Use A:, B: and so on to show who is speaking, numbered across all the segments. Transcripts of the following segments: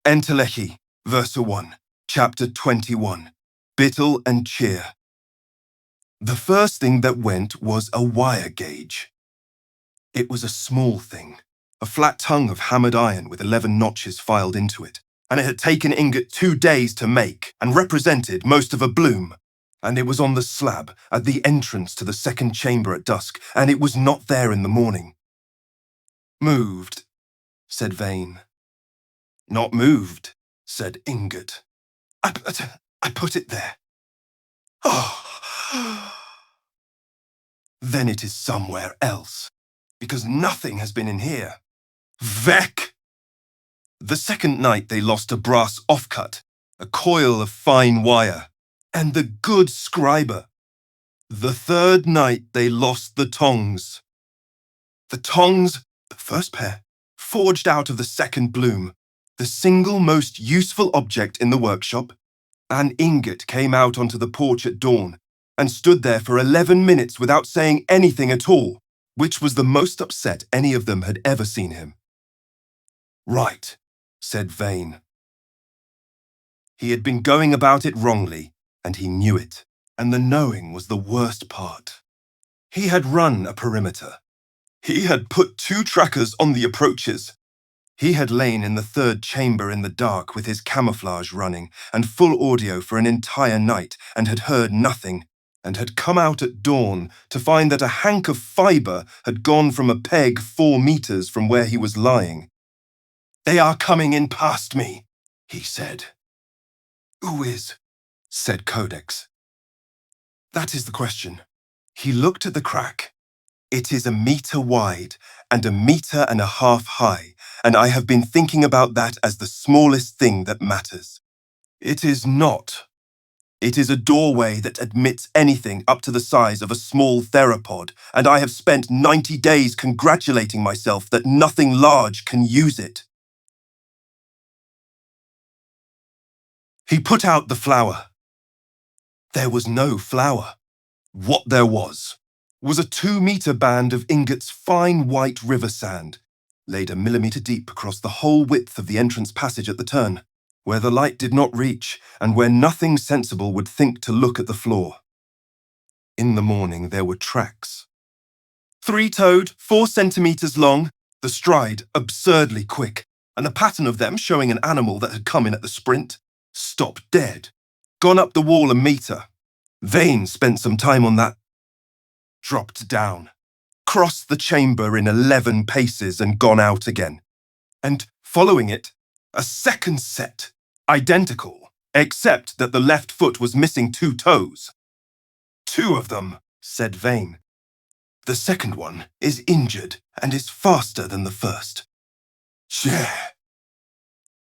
A: Entelechi, Verse 1, Chapter 21, Bittle and Cheer. The first thing that went was a wire gauge. It was a small thing, a flat tongue of hammered iron with 11 notches filed into it, and it had taken Ingot 2 days to make and represented most of a bloom. And it was on the slab at the entrance to the second chamber at dusk, and it was not there in the morning. Moved, said Vane. Not moved, said Ingot. I put it there. Oh. Then it is somewhere else, because nothing has been in here. Vec! The second night they lost a brass offcut, a coil of fine wire, and the good scriber. The third night they lost the tongs. The tongs, the first pair, forged out of the second bloom, the single most useful object in the workshop, and Ingot came out onto the porch at dawn and stood there for 11 minutes without saying anything at all, which was the most upset any of them had ever seen him. Right, said Vane. He had been going about it wrongly, and he knew it, and the knowing was the worst part. He had run a perimeter. He had put 2 trackers on the approaches. He had lain in the third chamber in the dark with his camouflage running and full audio for an entire night and had heard nothing, and had come out at dawn to find that a hank of fibre had gone from a peg 4 meters from where he was lying. They are coming in past me, he said. Who is? Said Codex. That is the question. He looked at the crack. It is 1 meter wide and 1.5 meters high, and I have been thinking about that as the smallest thing that matters. It is not. It is a doorway that admits anything up to the size of a small theropod, and I have spent 90 days congratulating myself that nothing large can use it. He put out the flower. There was no flower. What there was a 2-meter band of Ingot's fine white river sand, laid 1 millimeter deep across the whole width of the entrance passage at the turn, where the light did not reach and where nothing sensible would think to look at the floor. In the morning there were tracks. 3-toed, 4 centimeters long, the stride absurdly quick, and a pattern of them showing an animal that had come in at the sprint, stopped dead, gone up the wall 1 meter. Vane spent some time on that. Dropped down, crossed the chamber in 11 paces and gone out again. And following it, a second set, identical, except that the left foot was missing 2 toes. 2 of them, said Vane. The second one is injured and is faster than the first. Yeah.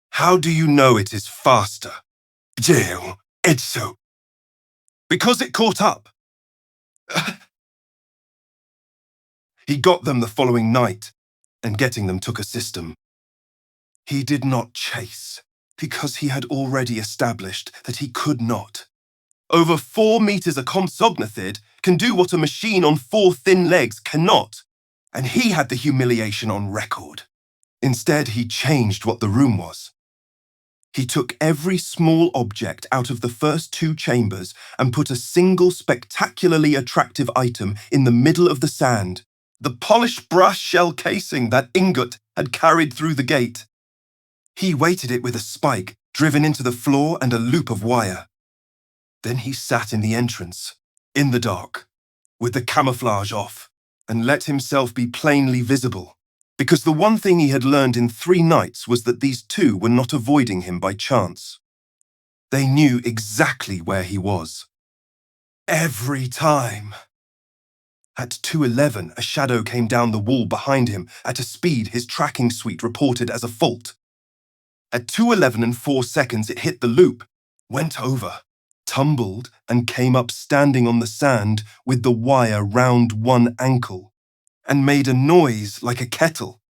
A: How do you know it is faster? Jail, it's so. Because it caught up. He got them the following night, and getting them took a system. He did not chase, because he had already established that he could not. Over 4 meters a compsognatheid can do what a machine on 4 thin legs cannot, and he had the humiliation on record. Instead, he changed what the room was. He took every small object out of the first 2 chambers and put a single spectacularly attractive item in the middle of the sand, the polished brass shell casing that Ingot had carried through the gate. He weighted it with a spike driven into the floor and a loop of wire. Then he sat in the entrance, in the dark, with the camouflage off, and let himself be plainly visible, because the one thing he had learned in 3 nights was that these 2 were not avoiding him by chance. They knew exactly where he was. Every time. At 2:11, a shadow came down the wall behind him at a speed his tracking suite reported as a fault. At 2:11 and 4 seconds, it hit the loop, went over, tumbled, and came up standing on the sand with the wire round one ankle, and made a noise like a kettle.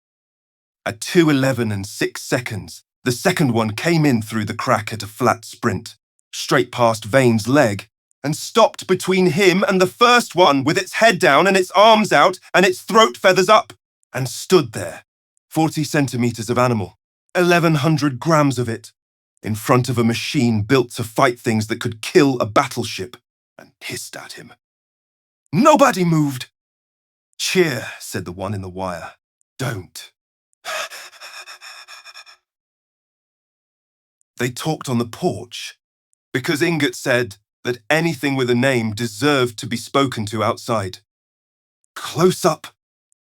A: At 2:11 and 6 seconds, the second one came in through the crack at a flat sprint, straight past Vane's leg, and stopped between him and the first one with its head down and its arms out and its throat feathers up, and stood there, 40 centimeters of animal, 1,100 grams of it, in front of a machine built to fight things that could kill a battleship, and hissed at him. Nobody moved. Cheer, said the one in the wire. Don't. They talked on the porch, because Ingot said that anything with a name deserved to be spoken to outside. Close up,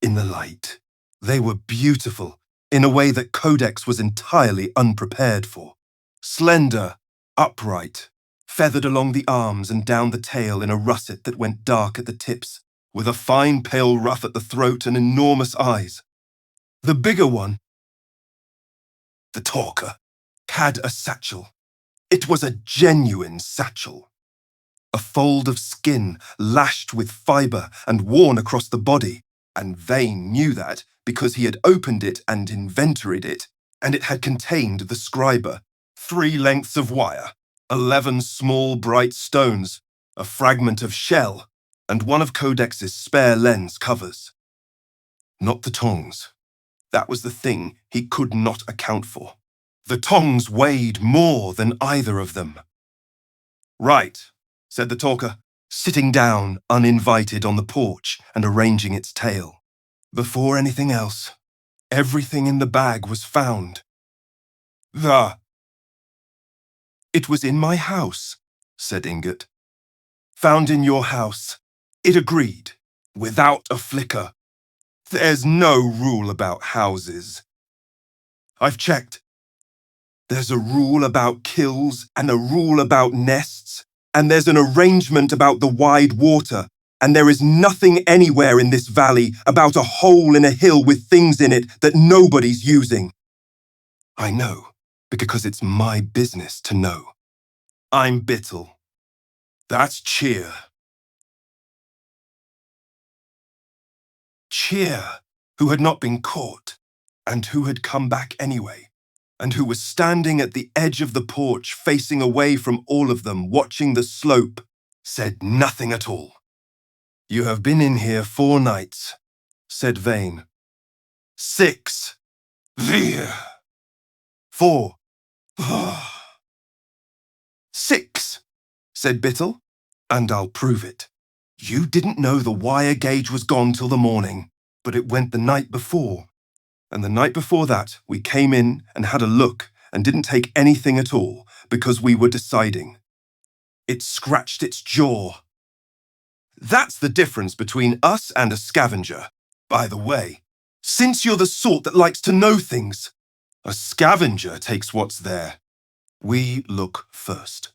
A: in the light. They were beautiful, in a way that Codex was entirely unprepared for. Slender, upright, feathered along the arms and down the tail in a russet that went dark at the tips, with a fine pale ruff at the throat and enormous eyes. The bigger one, the talker, had a satchel. It was a genuine satchel. A fold of skin lashed with fibre and worn across the body, and Vane knew that because he had opened it and inventoried it, and it had contained the scriber, 3 lengths of wire, 11 small bright stones, a fragment of shell, and one of Codex's spare lens covers. Not the tongs. That was the thing he could not account for. The tongs weighed more than either of them. Right, said the talker, sitting down uninvited on the porch and arranging its tail. Before anything else, everything in the bag was found. It was in my house, said Ingot. Found in your house. It agreed, without a flicker. There's no rule about houses. I've checked. There's a rule about kills and a rule about nests, and there's an arrangement about the wide water, and there is nothing anywhere in this valley about a hole in a hill with things in it that nobody's using. I know, because it's my business to know. I'm Bittle. That's Cheer. Cheer, who had not been caught, and who had come back anyway, and who was standing at the edge of the porch facing away from all of them, watching the slope, said nothing at all. You have been in here 4 nights, said Vane. 6. 4. 6, said Bittle, and I'll prove it. You didn't know the wire gauge was gone till the morning, but it went the night before. And the night before that, we came in and had a look and didn't take anything at all because we were deciding. It scratched its jaw. That's the difference between us and a scavenger. By the way, since you're the sort that likes to know things, a scavenger takes what's there. We look first.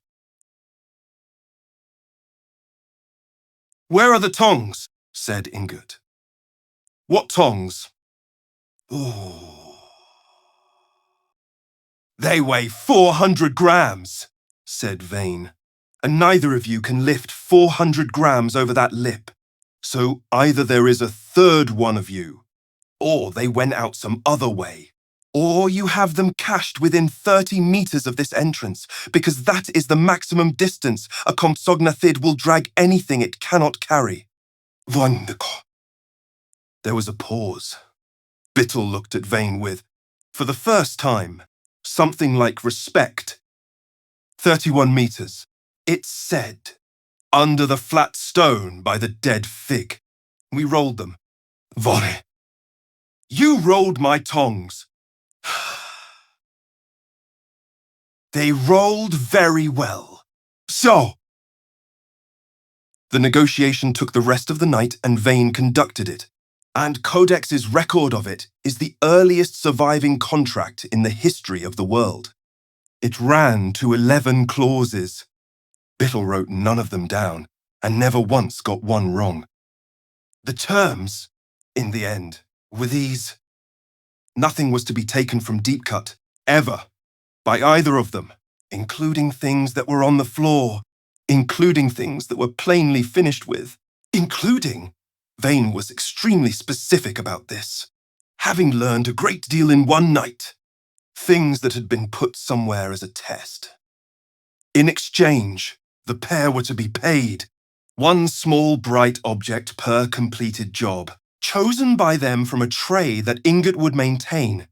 A: Where are the tongs? Said Ingot. What tongs? Ooh. They weigh 400 grams, said Vane, and neither of you can lift 400 grams over that lip. So either there is a third one of you, or they went out some other way, or you have them cached within 30 meters of this entrance, because that is the maximum distance a compsognathid will drag anything it cannot carry. Wonderful. There was a pause. Bittle looked at Vane with, for the first time, something like respect. 31 meters. It said, under the flat stone by the dead fig. We rolled them. Volley. You rolled my tongs. They rolled very well. So. The negotiation took the rest of the night and Vane conducted it. And Codex's record of it is the earliest surviving contract in the history of the world. It ran to 11 clauses. Bittle wrote none of them down, and never once got one wrong. The terms, in the end, were these. Nothing was to be taken from Deep Cut, ever, by either of them, including things that were on the floor, including things that were plainly finished with, including. Vane was extremely specific about this, having learned a great deal in one night, things that had been put somewhere as a test. In exchange, the pair were to be paid, 1 small bright object per completed job, chosen by them from a tray that Ingot would maintain,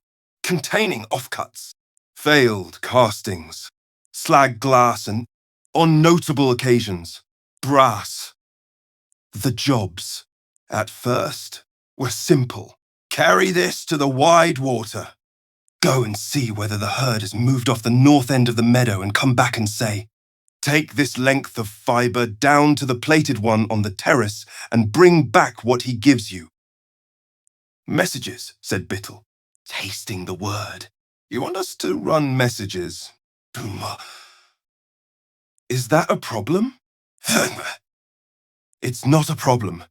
A: containing offcuts, failed castings, slag glass, and, on notable occasions, brass. The jobs, at first, were simple. Carry this to the wide water. Go and see whether the herd has moved off the north end of the meadow and come back and say, take this length of fibre down to the plated one on the terrace and bring back what he gives you. Messages, said Bittle, tasting the word. You want us to run messages? Is that a problem? It's not a problem.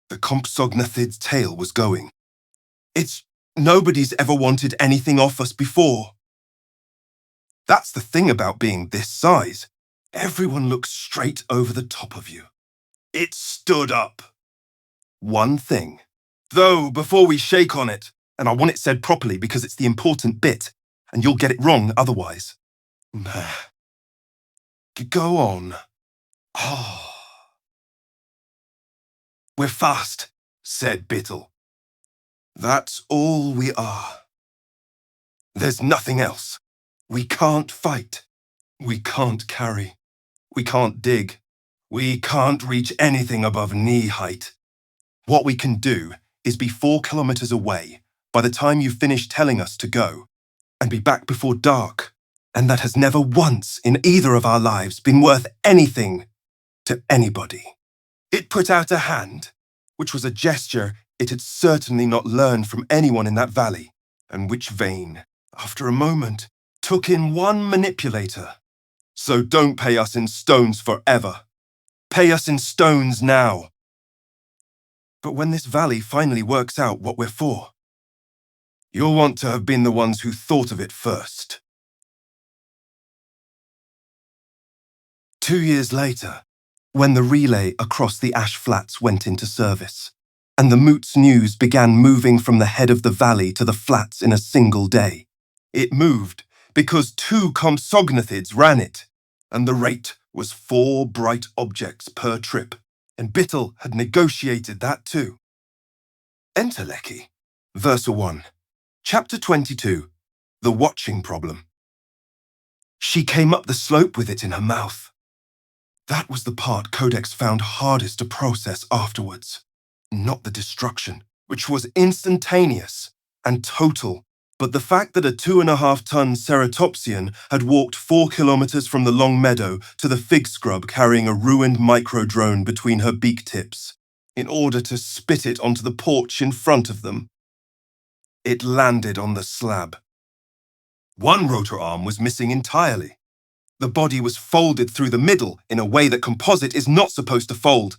A: The Compsognathod's tail was going. Nobody's ever wanted anything off us before. That's the thing about being this size. Everyone looks straight over the top of you. It stood up. One thing. Though, before we shake on it, and I want it said properly because it's the important bit, and you'll get it wrong otherwise. Go on. Oh. We're fast, said Bittle. That's all we are. There's nothing else. We can't fight. We can't carry. We can't dig. We can't reach anything above knee height. What we can do is be 4 kilometers away by the time you finish telling us to go, and be back before dark. And that has never once in either of our lives been worth anything to anybody. It put out a hand, which was a gesture it had certainly not learned from anyone in that valley, and which Vane, after a moment, took in one manipulator. So don't pay us in stones forever. Pay us in stones now. But when this valley finally works out what we're for, you'll want to have been the ones who thought of it first. 2 years later, when the relay across the ash flats went into service, and the Moots news began moving from the head of the valley to the flats in a single day, it moved because 2 Compsognathids ran it, and the rate was 4 bright objects per trip, and Bittle had negotiated that too. Enterlechy, Verse 1, Chapter 22, The Watching Problem. She came up the slope with it in her mouth. That was the part Codex found hardest to process afterwards. Not the destruction, which was instantaneous and total, but the fact that a 2.5-ton ceratopsian had walked 4 kilometers from the long meadow to the fig scrub carrying a ruined micro-drone between her beak tips, in order to spit it onto the porch in front of them. It landed on the slab. One rotor arm was missing entirely. The body was folded through the middle in a way that composite is not supposed to fold.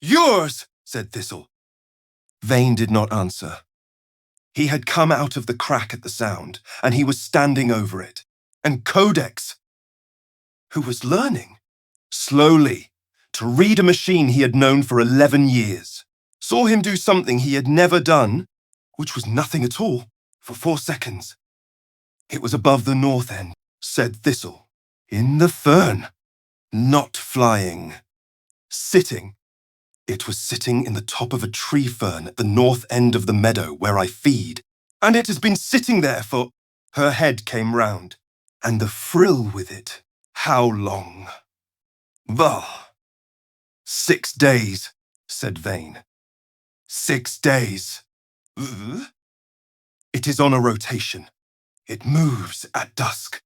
A: Yours, said Thistle. Vane did not answer. He had come out of the crack at the sound, and he was standing over it. And Codex, who was learning, slowly, to read a machine he had known for 11 years, saw him do something he had never done, which was nothing at all, for 4 seconds. It was above the north end, said Thistle. In the fern. Not flying. Sitting. It was sitting in the top of a tree fern at the north end of the meadow where I feed. And it has been sitting there for... Her head came round. And the frill with it. How long? Bah. 6 days, said Vane. 6 days. It is on a rotation. It moves at dusk.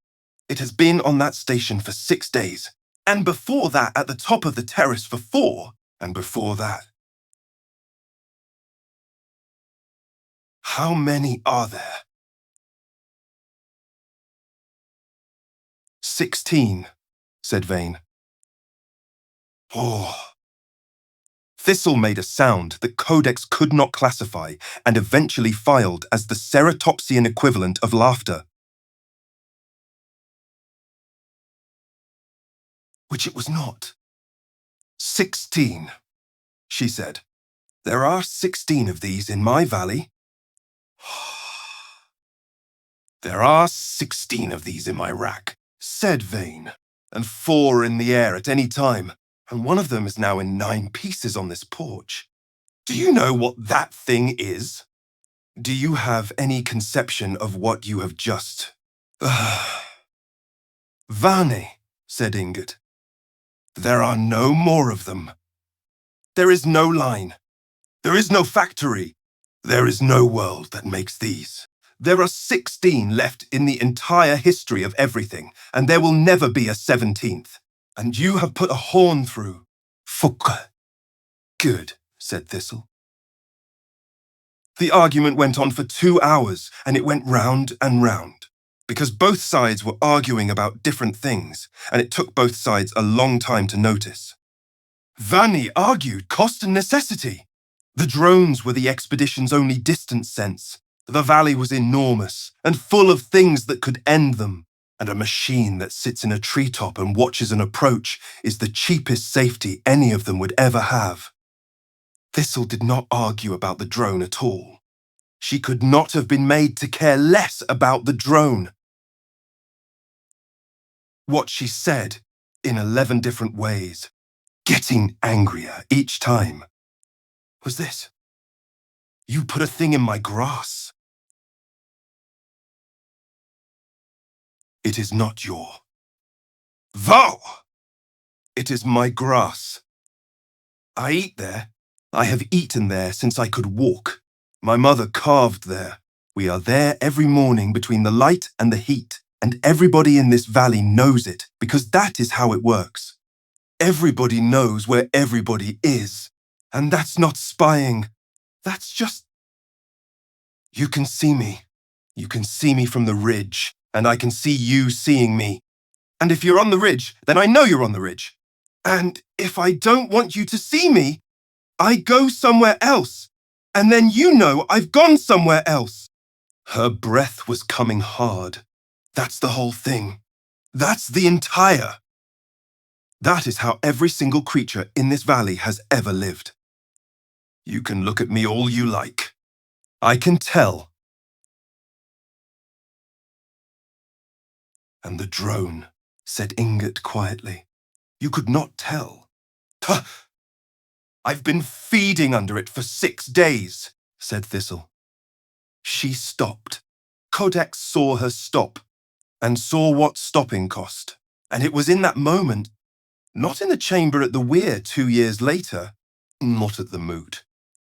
A: It has been on that station for 6 days, and before that at the top of the terrace for 4, and before that. How many are there? 16, said Vane. Oh. Thistle made a sound that Codex could not classify and eventually filed as the ceratopsian equivalent of laughter. Which it was not. 16, she said. There are 16 of these in my valley. There are 16 of these in my rack, said Vane, and 4 in the air at any time, and one of them is now in 9 pieces on this porch. Do you know what that thing is? Do you have any conception of what you have just... Vane, said Ingot. There are no more of them. There is no line. There is no factory. There is no world that makes these. There are 16 left in the entire history of everything, and there will never be a 17th. And you have put a horn through. Fuck. Good, said Thistle. The argument went on for 2 hours, and it went round and round, because both sides were arguing about different things, and it took both sides a long time to notice. Vanni argued cost and necessity. The drones were the expedition's only distance sense. The valley was enormous and full of things that could end them, and a machine that sits in a treetop and watches an approach is the cheapest safety any of them would ever have. Thistle did not argue about the drone at all. She could not have been made to care less about the drone. What she said, in 11 different ways, getting angrier each time, was this. You put a thing in my grass. It is not your. Vow! It is my grass. I eat there. I have eaten there since I could walk. My mother carved there. We are there every morning between the light and the heat, and everybody in this valley knows it, because that is how it works. Everybody knows where everybody is, and that's not spying. That's just... You can see me. You can see me from the ridge, and I can see you seeing me. And if you're on the ridge, then I know you're on the ridge. And if I don't want you to see me, I go somewhere else. And then you know I've gone somewhere else. Her breath was coming hard. That's the whole thing. That's the entire. That is how every single creature in this valley has ever lived. You can look at me all you like. I can tell. And the drone, said Ingot quietly. You could not tell. Tuh! I've been feeding under it for 6 days, said Thistle. She stopped. Codex saw her stop, and saw what stopping cost. And it was in that moment, not in the chamber at the weir 2 years later, not at the moot,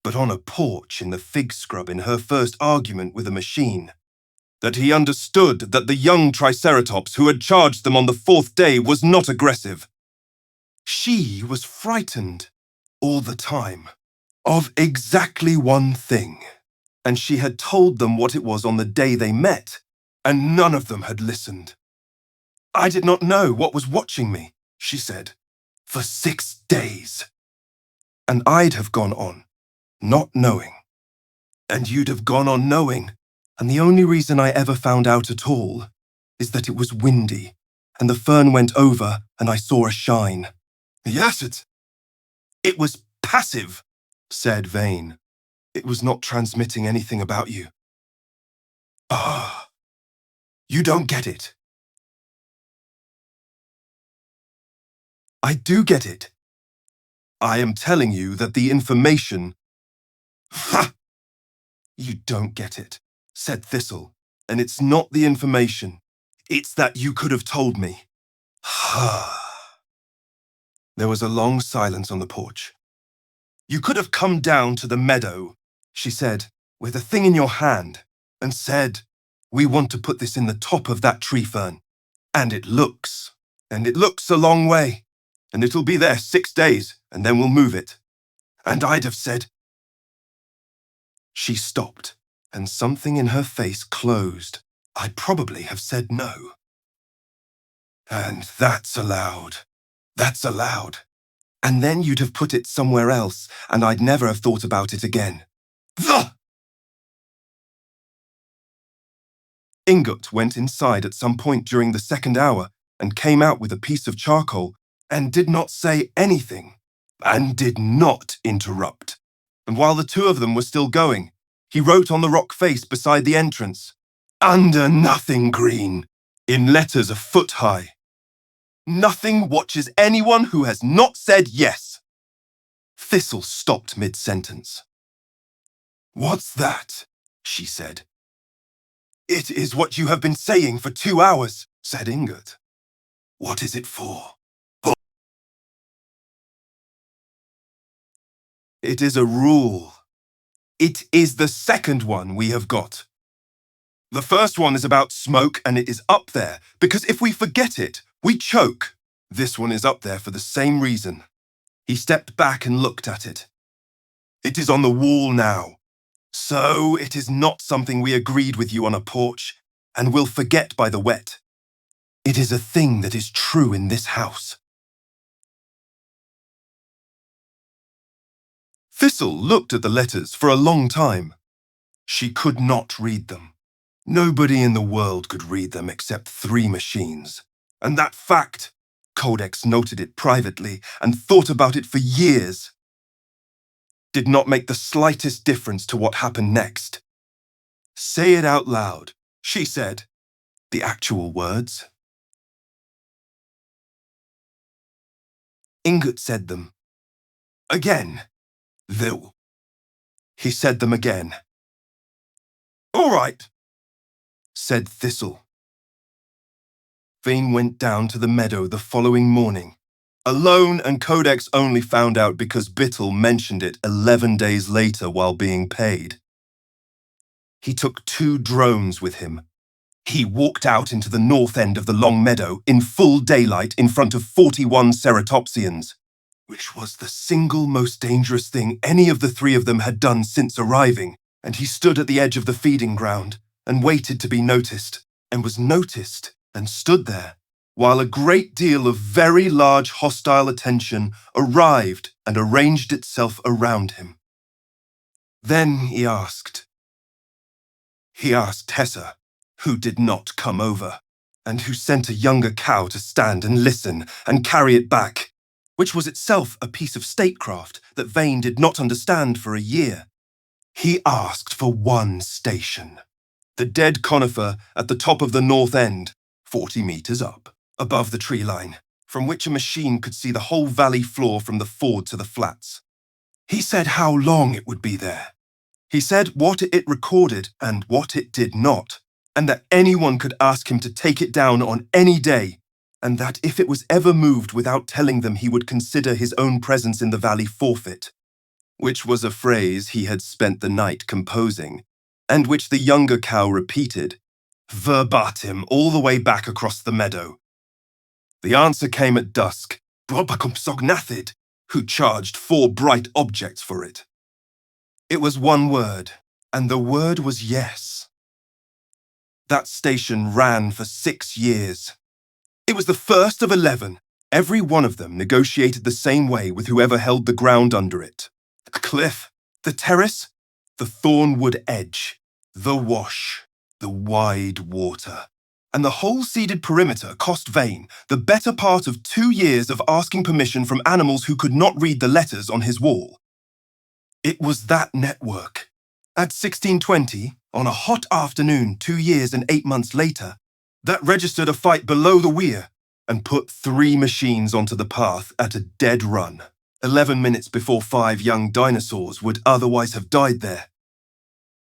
A: but on a porch in the fig scrub in her first argument with a machine, that he understood that the young Triceratops who had charged them on the 4th day was not aggressive. She was frightened, all the time, of exactly one thing, and she had told them what it was on the day they met, and none of them had listened. I did not know what was watching me, she said, for 6 days. And I'd have gone on, not knowing. And you'd have gone on knowing, and the only reason I ever found out at all is that it was windy, and the fern went over, and I saw a shine. Yes, it was passive, said Vane. It was not transmitting anything about you. Ah, you don't get it. I do get it. I am telling you that the information... Ha! You don't get it, said Thistle, and it's not the information. It's that you could have told me. Ha! There was a long silence on the porch. You could have come down to the meadow, she said, with a thing in your hand, and said, we want to put this in the top of that tree fern. And it looks a long way, and it'll be there 6 days, and then we'll move it. And I'd have said... She stopped, and something in her face closed. I'd probably have said no. And that's allowed. That's allowed. And then you'd have put it somewhere else, and I'd never have thought about it again. The! Ingot went inside at some point during the 2nd hour and came out with a piece of charcoal and did not say anything and did not interrupt. And while the two of them were still going, he wrote on the rock face beside the entrance, "Under nothing green," in letters a foot high. Nothing watches anyone who has not said yes. Thistle stopped mid-sentence. What's that? she said. It is what you have been saying for 2 hours, said Ingot. What is it for? It is a rule. It is the second one we have got. The first one is about smoke and it is up there, because if we forget it, we choke. This one is up there for the same reason. He stepped back and looked at it. It is on the wall now. So it is not something we agreed with you on a porch and will forget by the wet. It is a thing that is true in this house. Thistle looked at the letters for a long time. She could not read them. Nobody in the world could read them except 3 machines. And that fact, Codex noted it privately and thought about it for years, did not make the slightest difference to what happened next. Say it out loud, she said. The actual words. Ingot said them. Again. Though. He said them again. All right, said Thistle. Vane went down to the meadow the following morning. Alone, and Codex only found out because Bittle mentioned it 11 days later while being paid. He took 2 drones with him. He walked out into the north end of the long meadow in full daylight in front of 41 ceratopsians, which was the single most dangerous thing any of the 3 of them had done since arriving, and he stood at the edge of the feeding ground and waited to be noticed, and was noticed and stood there, while a great deal of very large hostile attention arrived and arranged itself around him. Then he asked. He asked Tessa, who did not come over, and who sent a younger cow to stand and listen and carry it back, which was itself a piece of statecraft that Vane did not understand for a year. He asked for 1 station. The dead conifer at the top of the north end, 40 meters up, above the tree line, from which a machine could see the whole valley floor from the ford to the flats. He said how long it would be there. He said what it recorded and what it did not, and that anyone could ask him to take it down on any day, and that if it was ever moved without telling them, he would consider his own presence in the valley forfeit, which was a phrase he had spent the night composing, and which the younger cow repeated, verbatim, all the way back across the meadow. The answer came at dusk, Brobacumsognathid, who charged 4 bright objects for it. It was 1 word, and the word was yes. That station ran for 6 years. It was the first of 11. Every one of them negotiated the same way with whoever held the ground under it. The cliff, the terrace, the thornwood edge, the wash, the wide water. And the whole seeded perimeter cost Vane the better part of 2 years of asking permission from animals who could not read the letters on his wall. It was that network. At 1620, on a hot afternoon 2 years and 8 months later, that registered a fight below the weir and put 3 machines onto the path at a dead run, 11 minutes before 5 young dinosaurs would otherwise have died there.